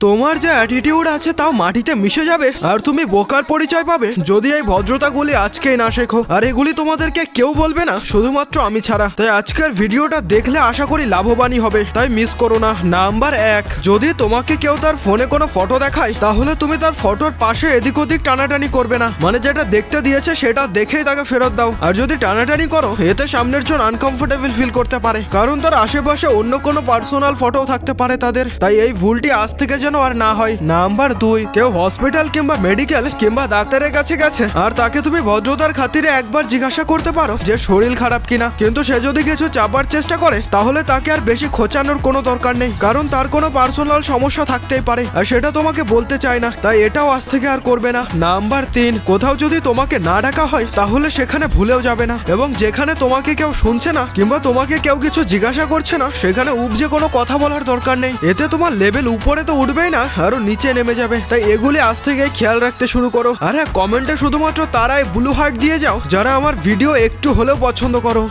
তোমার যে অ্যাটিটিউড আছে তাও মাটিতে মিশে যাবে আর তুমি বোকার পরিচয় পাবে যদি এই ভদ্রতাগুলি আজকেই না শেখো। আর এগুলি তোমাদেরকে কেউ বলবে না, শুধুমাত্র আমি ছাড়া। তাই আজকের ভিডিওটা দেখলে আশা করি লাভবানই হবে, তাই মিস করো না। নাম্বার 1, যদি তোমাকে কেউ তার ফোনে কোনো ফটো দেখায় তাহলে তুমি তার ফটোর পাশে এদিক ওদিক টানাটানি করবে না, মানে যেটা দেখতে দিয়েছে সেটা দেখেই তাকে ফেরত দাও। আর যদি টানাটানি করো এতে সামনের জন আনকমফোর্টেবল ফিল করতে পারে, কারণ তার আশেপাশে অন্য কোনো পার্সোনাল ফটো থাকতে পারে তাদের। তাই এই ভুলটি আজ থেকে যেন আর না হয়। নাম্বার 2, কেউ হসপিটাল কিংবা মেডিকেল কিংবা ডাক্তারের কাছে গেছে আর তাকে তুমি ভদ্রতার খাতিরে একবার জিজ্ঞাসা করতে পারো যে শরীর খারাপ কিনা, কিন্তু সে যদি কিছু চাপার চেষ্টা করে তাহলে তাকে আর বেশি খোঁচানোর কোনো দরকার নেই, কারণ তার কোনো পার্সোনাল সমস্যা থাকতেই পারে আর সেটা তোমাকে বলতে চায় না। তাই এটাও আজ থেকে আর করবে না। নাম্বার 3, কোথাও যদি তোমাকে না ডাকা হয় তাহলে সেখানে ভুলেও যাবে না, এবং যেখানে তোমাকে কেউ শুনছে না কিংবা তোমাকে কেউ কিছু জিজ্ঞাসা করছে না সেখানে উপজে কোনো কথা বলার দরকার নেই। এতে তোমার লেভেল উপরে তো উঠবেই না, আরো নিচে নেমে যাবে। তাই এগুলি আজ থেকে খেয়াল রাখতে শুরু করো। আর হ্যাঁ, কমেন্টে শুধুমাত্র তারাই ব্লু হার্ট দিয়ে যাও যারা আমার ভিডিও একটু হলেও পছন্দ করো।